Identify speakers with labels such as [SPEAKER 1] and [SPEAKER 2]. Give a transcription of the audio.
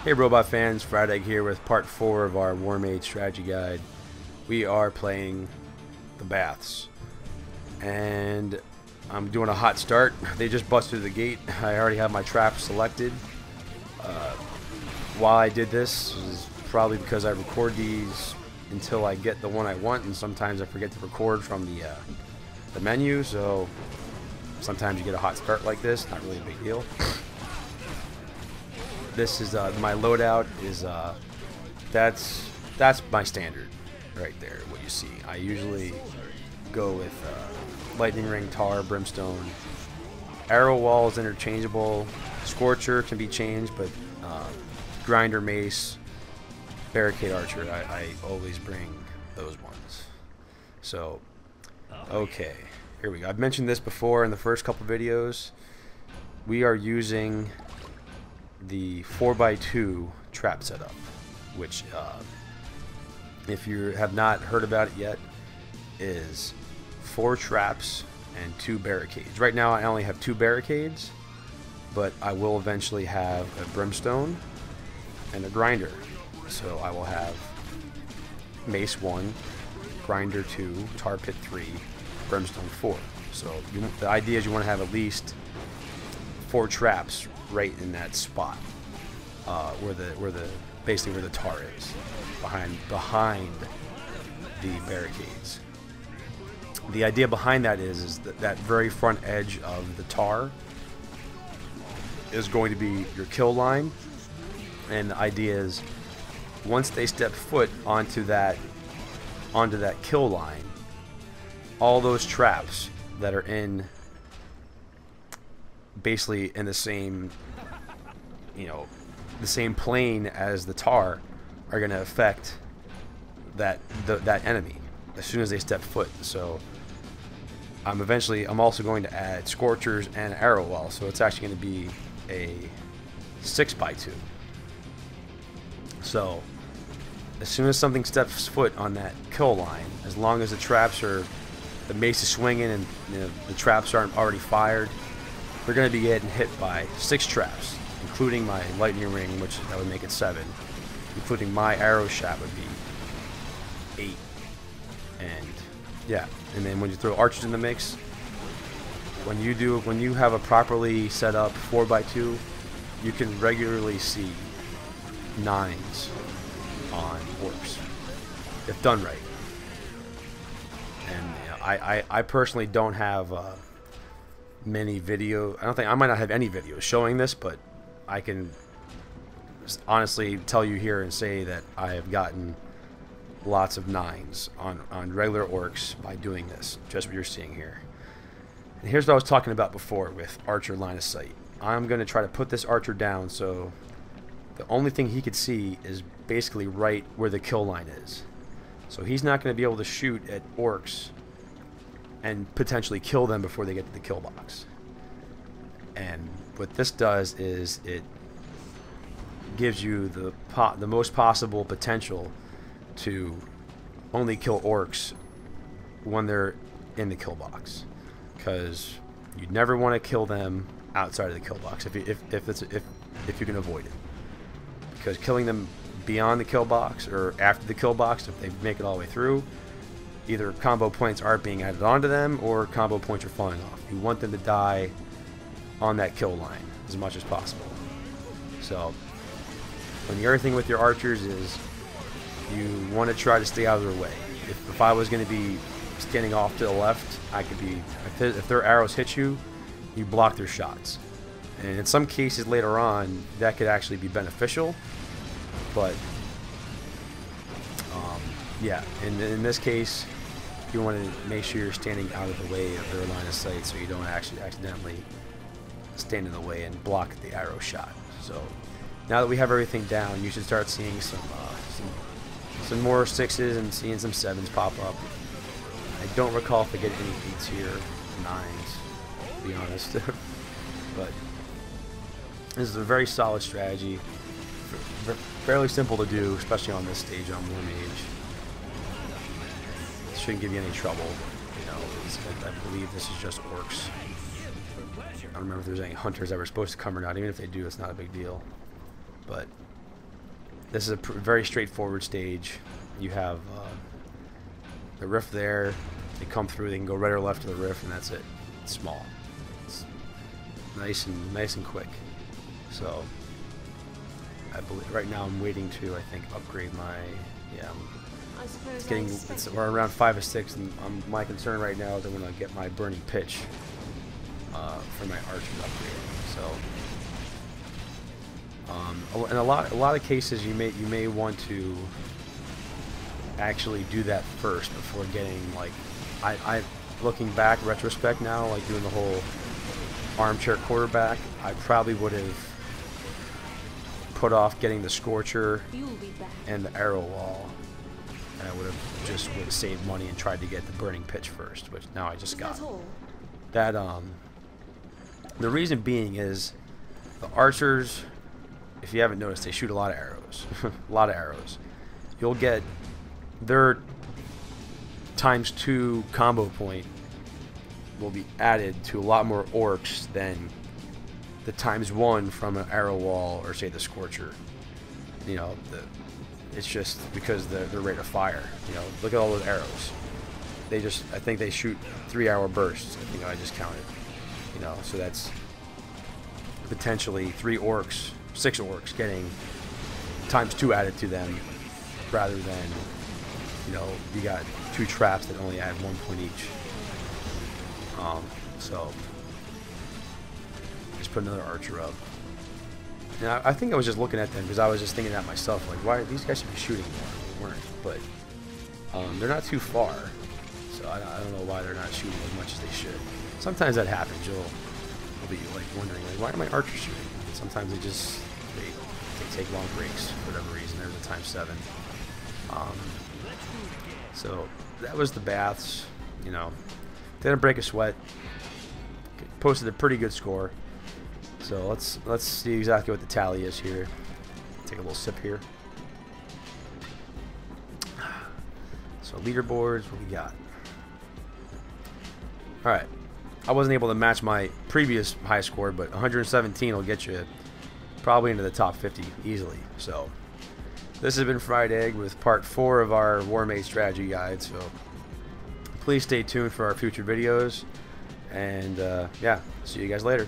[SPEAKER 1] Hey robot fans, Fryedegg here with part 4 of our Warmage strategy guide. We are playing the baths. And I'm doing a hot start. They just busted through the gate. I already have my trap selected. While I did this is probably because I record these until I get the one I want, and sometimes I forget to record from the menu, so sometimes you get a hot start like this, not really a big deal. This is my loadout is that's my standard right there, what you see. I usually go with lightning ring, tar, brimstone. Arrow wall is interchangeable. Scorcher can be changed, but grinder, mace, barricade archer, I always bring those ones. So okay, here we go. I've mentioned this before in the first couple videos. We are using the 4x2 trap setup, which if you have not heard about it yet, is 4 traps and 2 barricades. Right now I only have 2 barricades, but I will eventually have a brimstone and a grinder. So I will have mace 1, grinder 2, tar pit 3, brimstone 4. So the idea is you want to have at least 4 traps right in that spot, basically where the tar is, behind the barricades. The idea behind that is that very front edge of the tar is going to be your kill line, and the idea is once they step foot onto that kill line, all those traps that are basically in the same, the same plane as the tar are going to affect that enemy as soon as they step foot. So I'm also going to add scorchers and arrow wall, so it's actually going to be a 6x2. So as soon as something steps foot on that kill line, as long as the mace is swinging and the traps aren't already fired, they're going to be getting hit by 6 traps, including my lightning ring, which that would make it 7, including my arrow shot would be 8. And yeah, and then when you throw archers in the mix, when you have a properly set up 4x2, you can regularly see 9s on orcs if done right. And I personally don't have many video. I might not have any videos showing this, but I can honestly tell you here and say that I have gotten lots of 9s on regular orcs by doing this, just what you're seeing here. And here's what I was talking about before with archer line of sight. I'm going to try to put this archer down so the only thing he could see is basically right where the kill line is. So he's not going to be able to shoot at orcs and potentially kill them before they get to the kill box. And what this does is it gives you the most possible potential to only kill orcs when they're in the kill box, because you never want to kill them outside of the kill box if you can avoid it, because killing them beyond the kill box or after the kill box, if they make it all the way through, either combo points aren't being added onto them or combo points are falling off. You want them to die on that kill line as much as possible. So when the other thing with your archers is you want to try to stay out of their way. If I was going to be standing off to the left, I could be, if their arrows hit you, you block their shots. And in some cases later on, that could actually be beneficial. But yeah, in this case, you want to make sure you're standing out of the way of their line of sight, so you don't actually accidentally stand in the way and block the arrow shot. So now that we have everything down, you should start seeing some more 6s and seeing some 7s pop up. I don't recall if I get any 8s here, 9s, to be honest. But this is a very solid strategy, fairly simple to do, especially on this stage on Warmage. It shouldn't give you any trouble. I believe this is just orcs. I don't remember if there's any hunters that were supposed to come or not. Even if they do, it's not a big deal. But This is a very straightforward stage. You have the rift there. They come through. They can go right or left to the rift, and that's it. It's small. It's nice and quick. So I believe right now I'm waiting to upgrade my we're around 5 or 6, and my concern right now is I'm gonna get my burning pitch for my archers upgrading. So in a lot of cases you may want to actually do that first before getting, like, I looking back retrospect now, like doing the whole armchair quarterback, I probably would have put off getting the scorcher and the arrow wall, and I would have saved money and tried to get the burning pitch first, which now I just got that. The reason being is the archers, if you haven't noticed, they shoot a lot of arrows. A lot of arrows. You'll get their ×2 combo point will be added to a lot more orcs than the ×1 from an arrow wall or say the scorcher. You know, it's just because the rate of fire. You know, look at all those arrows. I think they shoot 3-hour bursts. You know, I just counted. You know, so that's potentially 6 orcs getting ×2 added to them, rather than, you know, you got 2 traps that only add 1 point each. So just put another archer up. Now I think I was just looking at them because I was just thinking that myself, like, why these guys should be shooting more? They weren't, but they're not too far, so I don't know why they're not shooting as much as they should. Sometimes that happens. You'll be like wondering, like, why are my archers shooting? And sometimes they take long breaks for whatever reason. There's a ×7. So that was the baths. You know, didn't break a sweat. Posted a pretty good score. So let's see exactly what the tally is here. Take a little sip here. So leaderboards, what we got? All right, I wasn't able to match my previous high score, but 117 will get you probably into the top 50 easily. So this has been Fryedegg with part 4 of our Warmage strategy guide. So please stay tuned for our future videos, and yeah, see you guys later.